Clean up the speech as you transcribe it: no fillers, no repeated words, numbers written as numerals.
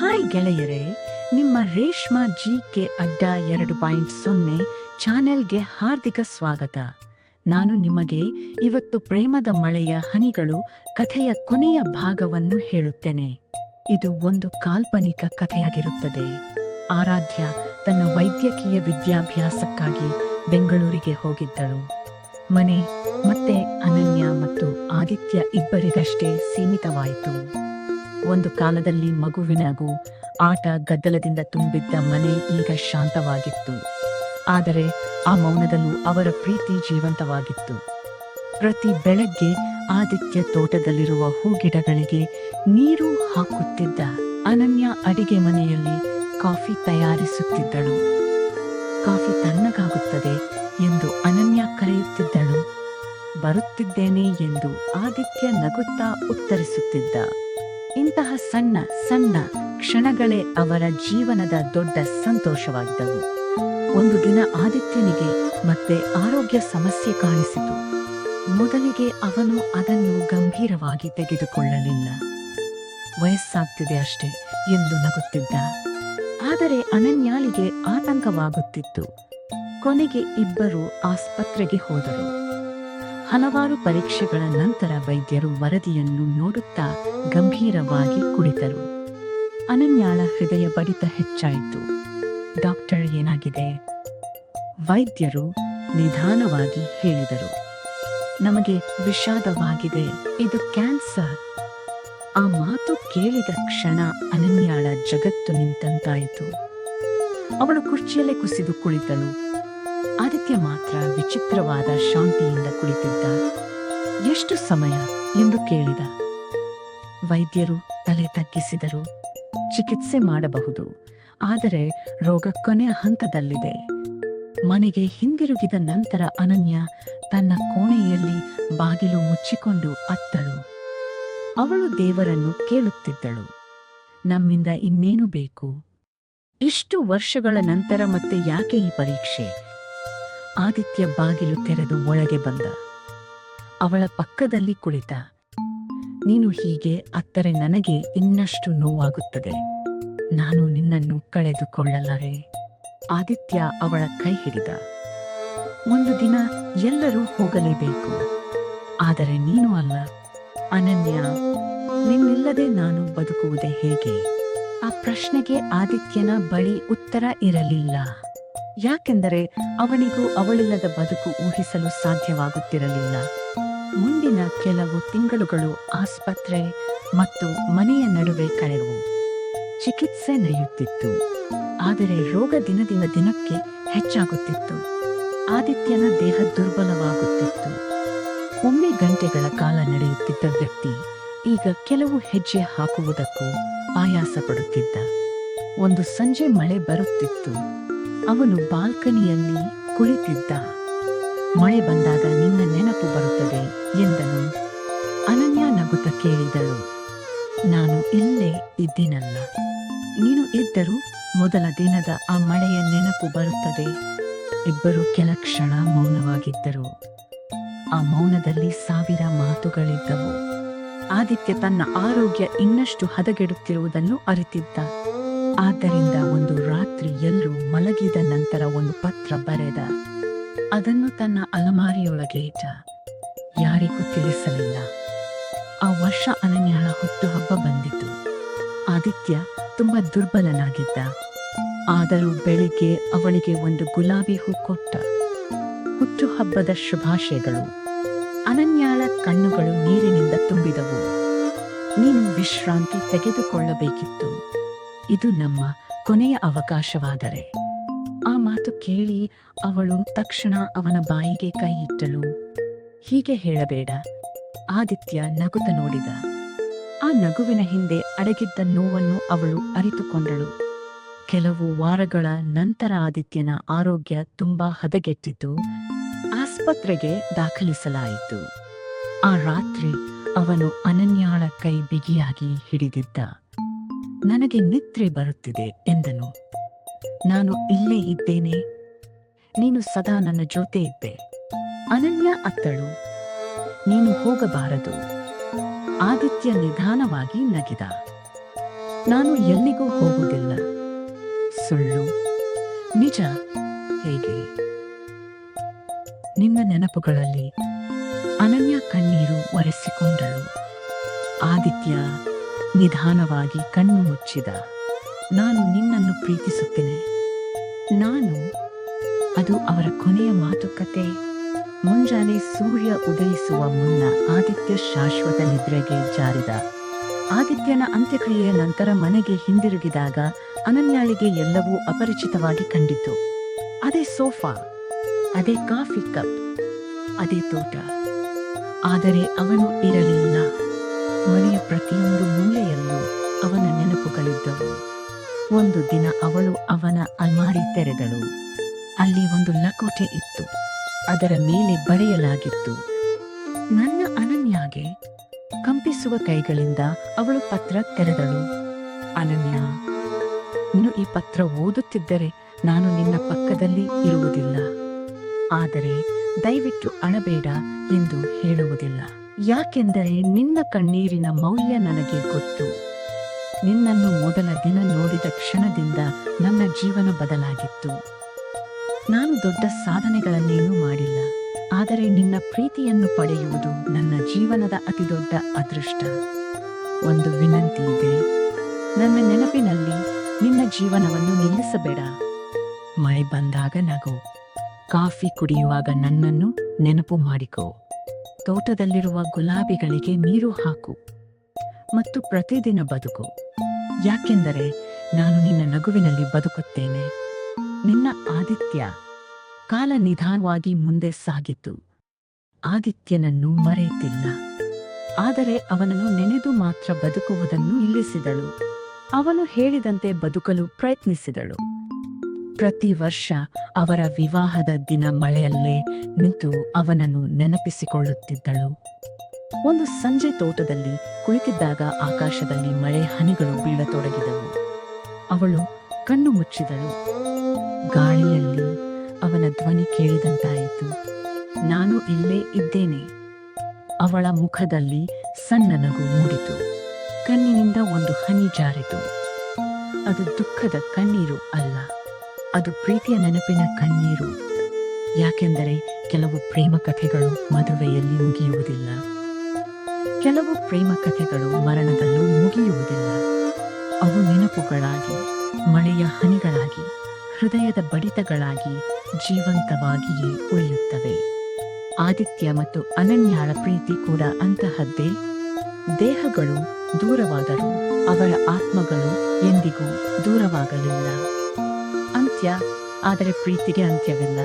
Hi ಗೆಳೆಯರೇ, ನಿಮ್ಮ Reshma GK ಅಡ್ಡ 2.0 ಚಾನೆಲ್ಗೆ ಹಾರ್ದಿಕ ಸ್ವಾಗತ. ನಾನು ನಿಮಗೆ ಇವತ್ತು ಪ್ರೇಮದ ಮಳೆಯ ಹನಿಗಳು ಕಥೆಯ ಕೊನೆಯ ಭಾಗವನ್ನು ಹೇಳುತ್ತೇನೆ. ಇದು ಒಂದು ಕಾಲ್ಪನಿಕ ಕಥೆಯಾಗಿರುತ್ತದೆ. ಆರಾಧ್ಯ ತನ್ನ ವೈದ್ಯಕೀಯ ವಿದ್ಯಾಭ್ಯಾಸಕ್ಕಾಗಿ ಬೆಂಗಳೂರಿಗೆ ಹೋಗಿದ್ದಳು. ಮನೆ ಮತ್ತೆ ಅನನ್ಯ ಮತ್ತು ಆದಿತ್ಯ ಇಬ್ಬರಿಗಷ್ಟೇ ಸೀಮಿತವಾಯಿತು. ಒಂದು ಕಾಲದಲ್ಲಿ ಮಗುವಿನಗೂ ಆಟ ಗದ್ದಲದಿಂದ ತುಂಬಿದ್ದ ಮನೆ ಈಗ ಶಾಂತವಾಗಿತ್ತು. ಆದರೆ ಆ ಮೌನದಲ್ಲೂ ಅವರ ಪ್ರೀತಿ ಜೀವಂತವಾಗಿತ್ತು. ಪ್ರತಿ ಬೆಳಗ್ಗೆ ಆದಿತ್ಯ ತೋಟದಲ್ಲಿರುವ ಹೂಗಿಡಗಳಿಗೆ ನೀರು ಹಾಕುತ್ತಿದ್ದ. ಅನನ್ಯ ಅಡಿಗೆ ಮನೆಯಲ್ಲಿ ಕಾಫಿ ತಯಾರಿಸುತ್ತಿದ್ದಳು. ಕಾಫಿ ತಣ್ಣಗಾಗುತ್ತದೆ ಎಂದು ಅನನ್ಯ ಕರೆಯುತ್ತಿದ್ದಳು. ಬರುತ್ತಿದ್ದೇನೆ ಎಂದು ಆದಿತ್ಯ ನಗುತ್ತಾ ಉತ್ತರಿಸುತ್ತಿದ್ದ. ಇಂತಹ ಸಣ್ಣ ಸಣ್ಣ ಕ್ಷಣಗಳೇ ಅವರ ಜೀವನದ ದೊಡ್ಡ ಸಂತೋಷವಾಗಿದ್ದವು. ಒಂದು ದಿನ ಆದಿತ್ಯನಿಗೆ ಮತ್ತೆ ಆರೋಗ್ಯ ಸಮಸ್ಯೆ ಕಾಣಿಸಿತು. ಮೊದಲಿಗೆ ಅವನು ಅದನ್ನು ಗಂಭೀರವಾಗಿ ತೆಗೆದುಕೊಳ್ಳಲಿಲ್ಲ. ವಯಸ್ಸಾಗ್ತಿದೆ ಅಷ್ಟೇ ಎಂದು ನಗುತ್ತಿದ್ದ. ಆದರೆ ಅನನ್ಯಾಳಿಗೆ ಆತಂಕವಾಗುತ್ತಿತ್ತು. ಕೊನೆಗೆ ಇಬ್ಬರು ಆಸ್ಪತ್ರೆಗೆ ಹೋದರು. ಹಲವಾರು ಪರೀಕ್ಷೆಗಳ ನಂತರ ವೈದ್ಯರು ವರದಿಯನ್ನು ನೋಡುತ್ತಾ ಗಂಭೀರವಾಗಿ ಕುಳಿತರು. ಅನನ್ಯಾಳ ಹೃದಯ ಬಡಿತ ಹೆಚ್ಚಾಯಿತು. ಡಾಕ್ಟರ್, ಏನಾಗಿದೆ? ವೈದ್ಯರು ನಿಧಾನವಾಗಿ ಹೇಳಿದರು, ನಮಗೆ ವಿಷಾದವಾಗಿದೆ, ಇದು ಕ್ಯಾನ್ಸರ್. ಆ ಮಾತು ಕೇಳಿದ ಕ್ಷಣ ಅನನ್ಯಾಳ ಜಗತ್ತು ನಿಂತಂತಾಯಿತು. ಅವಳು ಕುರ್ಚಿಯಲ್ಲೇ ಕುಸಿದು ಕುಳಿತಳು. ಆದಿತ್ಯ ಮಾತ್ರ ವಿಚಿತ್ರವಾದ ಶಾಂತಿಯಿಂದ ಕುಳಿತಿದ್ದ. ಎಷ್ಟು ಸಮಯ ಎಂದು ಕೇಳಿದ. ವೈದ್ಯರು ತಲೆ ತಗ್ಗಿಸಿದರು. ಚಿಕಿತ್ಸೆ ಮಾಡಬಹುದು, ಆದರೆ ರೋಗ ಕೊನೆಯ ಹಂತದಲ್ಲಿದೆ. ಮನೆಗೆ ಹಿಂದಿರುಗಿದ ನಂತರ ಅನನ್ಯ ತನ್ನ ಕೋಣೆಯಲ್ಲಿ ಬಾಗಿಲು ಮುಚ್ಚಿಕೊಂಡು ಅತ್ತಳು. ಅವಳು ದೇವರನ್ನು ಕೇಳುತ್ತಿದ್ದಳು, ನಮ್ಮಿಂದ ಇನ್ನೇನು ಬೇಕು? ಇಷ್ಟು ವರ್ಷಗಳ ನಂತರ ಮತ್ತೆ ಯಾಕೆ ಈ ಪರೀಕ್ಷೆ? ಆದಿತ್ಯ ಬಾಗಿಲು ತೆರೆದು ಒಳಗೆ ಬಂದ. ಅವಳ ಪಕ್ಕದಲ್ಲಿ ಕುಳಿತ. ನೀನು ಹೀಗೆ ಅತ್ತರೆ ನನಗೆ ಇನ್ನಷ್ಟು ನೋವಾಗುತ್ತದೆ. ನಾನು ನಿನ್ನನ್ನು ಕಳೆದುಕೊಳ್ಳಲಾರೆ. ಆದಿತ್ಯ ಅವಳ ಕೈ ಹಿಡಿದ. ಒಂದು ದಿನ ಎಲ್ಲರೂ ಹೋಗಲೇಬೇಕು, ಆದರೆ ನೀನು ಅಲ್ಲ. ಅನನ್ಯ, ನಿನ್ನಿಲ್ಲದೆ ನಾನು ಬದುಕುವುದೇ ಹೇಗೆ? ಆ ಪ್ರಶ್ನೆಗೆ ಆದಿತ್ಯನ ಬಳಿ ಉತ್ತರ ಇರಲಿಲ್ಲ. ಯಾಕೆಂದರೆ ಅವನಿಗೂ ಅವಳಿಲ್ಲದ ಬದುಕು ಊಹಿಸಲು ಸಾಧ್ಯವಾಗುತ್ತಿರಲಿಲ್ಲ. ಮುಂದಿನ ಕೆಲವು ತಿಂಗಳುಗಳು ಆಸ್ಪತ್ರೆ ಮತ್ತು ಮನೆಯ ನಡುವೆ ಕಳೆದವು. ಚಿಕಿತ್ಸೆ ನಡೆಯುತ್ತಿತ್ತು, ಆದರೆ ರೋಗ ದಿನದಿಂದ ದಿನಕ್ಕೆ ಹೆಚ್ಚಾಗುತ್ತಿತ್ತು. ಆದಿತ್ಯನ ದೇಹ ದುರ್ಬಲವಾಗುತ್ತಿತ್ತು. ಒಮ್ಮೆ ಗಂಟೆಗಳ ಕಾಲ ನಡೆಯುತ್ತಿದ್ದ ವ್ಯಕ್ತಿ ಈಗ ಕೆಲವು ಹೆಜ್ಜೆ ಹಾಕುವುದಕ್ಕೂ ಆಯಾಸ ಪಡುತ್ತಿದ್ದ. ಒಂದು ಸಂಜೆ ಮಳೆ ಬರುತ್ತಿತ್ತು. ಅವನು ಬಾಲ್ಕನಿಯಲ್ಲಿ ಕುಳಿತಿದ್ದ. ಮಳೆ ಬಂದಾಗ ನಿನ್ನ ನೆನಪು ಬರುತ್ತದೆ ಎಂದನು. ಅನನ್ಯ ನಗುತ್ತ ಕೇಳಿದಳು, ನಾನು ಇಲ್ಲೇ ಇದ್ದೀನಲ್ಲ. ನೀನು ಇದ್ದರೂ ಮೊದಲ ದಿನದ ಆ ಮಳೆಯ ನೆನಪು ಬರುತ್ತದೆ. ಇಬ್ಬರು ಕೆಲ ಕ್ಷಣ ಮೌನವಾಗಿದ್ದರು. ಆ ಮೌನದಲ್ಲಿ ಸಾವಿರ ಮಾತುಗಳಿದ್ದವು. ಆದಿತ್ಯ ತನ್ನ ಆರೋಗ್ಯ ಇನ್ನಷ್ಟು ಹದಗೆಡುತ್ತಿರುವುದನ್ನು ಅರಿತಿದ್ದ. ಆದ್ದರಿಂದ ಒಂದು ರಾತ್ರಿ ಎಲ್ಲರೂ ಮಲಗಿದ ನಂತರ ಒಂದು ಪತ್ರ ಬರೆದ. ಅದನ್ನು ತನ್ನ ಅಲಮಾರಿಯೊಳಗೆ ಇಟ್ಟ. ಯಾರಿಗೂ ತಿಳಿಸಲಿಲ್ಲ. ಆ ವರ್ಷ ಅನನ್ಯಾಳ ಹುಟ್ಟುಹಬ್ಬ ಬಂದಿತು. ಆದಿತ್ಯ ತುಂಬಾ ದುರ್ಬಲನಾಗಿದ್ದ. ಆದರೂ ಬೆಳಿಗ್ಗೆ ಅವಳಿಗೆ ಒಂದು ಗುಲಾಬಿ ಹೂ ಕೊಟ್ಟ. ಹುಟ್ಟುಹಬ್ಬದ ಶುಭಾಶಯಗಳು. ಅನನ್ಯಾಳ ಕಣ್ಣುಗಳು ನೀರಿನಿಂದ ತುಂಬಿದವು. ನೀನು ವಿಶ್ರಾಂತಿ ತೆಗೆದುಕೊಳ್ಳಬೇಕಿತ್ತು. ಇದು ನಮ್ಮ ಕೊನೆಯ ಅವಕಾಶವಾದರೆ. ಆ ಮಾತು ಕೇಳಿ ಅವಳು ತಕ್ಷಣ ಅವನ ಬಾಯಿಗೆ ಕೈ ಇಟ್ಟಳು. ಹೀಗೆ ಹೇಳಬೇಡ. ಆದಿತ್ಯ ನಗುತ್ತ ನೋಡಿದ. ಆ ನಗುವಿನ ಹಿಂದೆ ಅಡಗಿದ್ದ ನೋವನ್ನು ಅವಳು ಅರಿತುಕೊಂಡಳು. ಕೆಲವು ವಾರಗಳ ನಂತರ ಆದಿತ್ಯನ ಆರೋಗ್ಯ ತುಂಬಾ ಹದಗೆಟ್ಟಿತು. ಆಸ್ಪತ್ರೆಗೆ ದಾಖಲಿಸಲಾಯಿತು. ಆ ರಾತ್ರಿ ಅವನು ಅನನ್ಯಾಳ ಕೈ ಬಿಗಿಯಾಗಿ ಹಿಡಿದಿದ್ದ. ನನಗೆ ನಿದ್ರೆ ಬರುತ್ತಿದೆ ಎಂದನು. ನಾನು ಇಲ್ಲೇ ಇದ್ದೇನೆ, ನೀನು ಸದಾ ನನ್ನ ಜೊತೆ ಇದ್ದೆ. ಅನನ್ಯ ಅತ್ತಳು. ನೀನು ಹೋಗಬಾರದು. ಆದಿತ್ಯ ನಿಧಾನವಾಗಿ ನಗಿದ. ನಾನು ಎಲ್ಲಿಗೂ ಹೋಗುವುದಿಲ್ಲ. ಸುಳ್ಳು ನಿಜ ಹೇಗೆ? ನಿನ್ನ ನೆನಪುಗಳಲ್ಲಿ ಅನನ್ಯ ಕಣ್ಣೀರು ಒರೆಸಿಕೊಂಡಳು. ಆದಿತ್ಯ ನಿಧಾನವಾಗಿ ಕಣ್ಣು ಮುಚ್ಚಿದ. ನಾನು ನಿನ್ನನ್ನು ಪ್ರೀತಿಸುತ್ತೇನೆ. ನಾನು. ಅದು ಅವರ ಕೊನೆಯ ಮಾತುಕತೆ. ಮುಂಜಾನೆ ಸೂರ್ಯ ಉದಯಿಸುವ ಮುನ್ನ ಆದಿತ್ಯ ಶಾಶ್ವತ ನಿದ್ರೆಗೆ ಜಾರಿದ. ಆದಿತ್ಯನ ಅಂತ್ಯಕ್ರಿಯೆಯ ನಂತರ ಮನೆಗೆ ಹಿಂದಿರುಗಿದಾಗ ಅನನ್ಯಾಳಿಗೆ ಎಲ್ಲವೂ ಅಪರಿಚಿತವಾಗಿ ಕಂಡಿತು. ಅದೇ ಸೋಫಾ, ಅದೇ ಕಾಫಿ ಕಪ್, ಅದೇ ತೋಟ. ಆದರೆ ಅವನು ಇರಲಿಲ್ಲ. ಮನೆಯ ಪ್ರತಿಯೊಂದು ಮೂಲೆಯಲ್ಲೂ ಅವನ ನೆನಪುಗಳಿದ್ದವು. ಒಂದು ದಿನ ಅವಳು ಅವನ ಅಲ್ಮಾರಿ ತೆರೆದಳು. ಅಲ್ಲಿ ಒಂದು ಲಕೋಟೆ ಇತ್ತು. ಅದರ ಮೇಲೆ ಬರೆಯಲಾಗಿತ್ತು, ನನ್ನ ಅನನ್ಯಾಗೆ. ಕಂಪಿಸುವ ಕೈಗಳಿಂದ ಅವಳು ಪತ್ರ ತೆರೆದಳು. ಅನನ್ಯ, ನೀನು ಈ ಪತ್ರ ಓದುತ್ತಿದ್ದರೆ ನಾನು ನಿನ್ನ ಪಕ್ಕದಲ್ಲಿ ಇರುವುದಿಲ್ಲ. ಆದರೆ ದಯವಿಟ್ಟು ಅಳಬೇಡ ಎಂದು ಹೇಳುವುದಿಲ್ಲ. ಯಾಕೆಂದರೆ ನಿನ್ನ ಕಣ್ಣೀರಿನ ಮೌಲ್ಯ ನನಗೆ ಗೊತ್ತು. ನಿನ್ನನ್ನು ಮೊದಲ ದಿನ ನೋಡಿದ ಕ್ಷಣದಿಂದ ನನ್ನ ಜೀವನ ಬದಲಾಗಿತ್ತು. ನಾನು ದೊಡ್ಡ ಸಾಧನೆಗಳನ್ನೇನೂ ಮಾಡಿಲ್ಲ, ಆದರೆ ನಿನ್ನ ಪ್ರೀತಿಯನ್ನು ಪಡೆಯುವುದು ನನ್ನ ಜೀವನದ ಅತಿದೊಡ್ಡ ಅದೃಷ್ಟ. ಒಂದು ವಿನಂತಿ ಇದೆ, ನನ್ನ ನೆನಪಿನಲ್ಲಿ ನಿನ್ನ ಜೀವನವನ್ನು ನಿಲ್ಲಿಸಬೇಡ. ಮಳೆ ಬಂದಾಗ ನಗು, ಕಾಫಿ ಕುಡಿಯುವಾಗ ನನ್ನನ್ನು ನೆನಪು ಮಾಡಿಕೋ. ತೋಟದಲ್ಲಿರುವ ಗುಲಾಬಿಗಳಿಗೆ ನೀರು ಹಾಕು ಮತ್ತು ಪ್ರತಿದಿನ ಬದುಕು. ಯಾಕೆಂದರೆ ನಾನು ನಿನ್ನ ನಗುವಿನಲ್ಲಿ ಬದುಕುತ್ತೇನೆ. ನಿನ್ನ ಆದಿತ್ಯ. ಕಾಲ ನಿಧಾನವಾಗಿ ಮುಂದೆ ಸಾಗಿತು. ಆದಿತ್ಯನನ್ನು ಮರೆತಿಲ್ಲ, ಆದರೆ ಅವನನ್ನು ನೆನೆದು ಮಾತ್ರ ಬದುಕುವುದನ್ನು ನಿಲ್ಲಿಸಿದಳು. ಅವನು ಹೇಳಿದಂತೆ ಬದುಕಲು ಪ್ರಯತ್ನಿಸಿದಳು. ಪ್ರತಿ ವರ್ಷ ಅವರ ವಿವಾಹದ ದಿನ ಮಳೆಯಲ್ಲೇ ನಿಂತು ಅವನನ್ನು ನೆನಪಿಸಿಕೊಳ್ಳುತ್ತಿದ್ದಳು. ಒಂದು ಸಂಜೆ ತೋಟದಲ್ಲಿ ಕುಳಿತಿದ್ದಾಗ ಆಕಾಶದಲ್ಲಿ ಮಳೆ ಹನಿಗಳು ಬೀಳತೊಡಗಿದವು. ಅವಳು ಕಣ್ಣು ಮುಚ್ಚಿದಳು. ಗಾಳಿಯಲ್ಲಿ ಅವನ ಧ್ವನಿ ಕೇಳಿದಂತಾಯಿತು, ನಾನು ಇಲ್ಲೇ ಇದ್ದೇನೆ. ಅವಳ ಮುಖದಲ್ಲಿ ಸಣ್ಣ ನಗು ಮೂಡಿತು. ಕಣ್ಣಿನಿಂದ ಒಂದು ಹನಿ ಜಾರಿತು. ಅದು ದುಃಖದ ಕಣ್ಣೀರು ಅಲ್ಲ, ಅದು ಪ್ರೀತಿಯ ನೆನಪಿನ ಕಣ್ಣೀರು. ಯಾಕೆಂದರೆ ಕೆಲವು ಪ್ರೇಮ ಕಥೆಗಳು ಮದುವೆಯಲ್ಲಿ ಮುಗಿಯುವುದಿಲ್ಲ, ಕೆಲವು ಪ್ರೇಮ ಕಥೆಗಳು ಮರಣದಲ್ಲೂ ಮುಗಿಯುವುದಿಲ್ಲ. ಅವು ನೆನಪುಗಳಾಗಿ, ಮಳೆಯ ಹನಿಗಳಾಗಿ, ಹೃದಯದ ಬಡಿತಗಳಾಗಿ ಜೀವಂತವಾಗಿಯೇ ಉಳಿಯುತ್ತವೆ. ಆದಿತ್ಯ ಮತ್ತು ಅನನ್ಯಾಳ ಪ್ರೀತಿ ಕೂಡ ಅಂತಹದ್ದೇ. ದೇಹಗಳು ದೂರವಾದರೂ ಅವರ ಆತ್ಮಗಳು ಎಂದಿಗೂ ದೂರವಾಗಲಿಲ್ಲ. ಅಂತ್ಯ, ಆದರೆ ಪ್ರೀತಿಗೆ ಅಂತ್ಯವಿಲ್ಲ.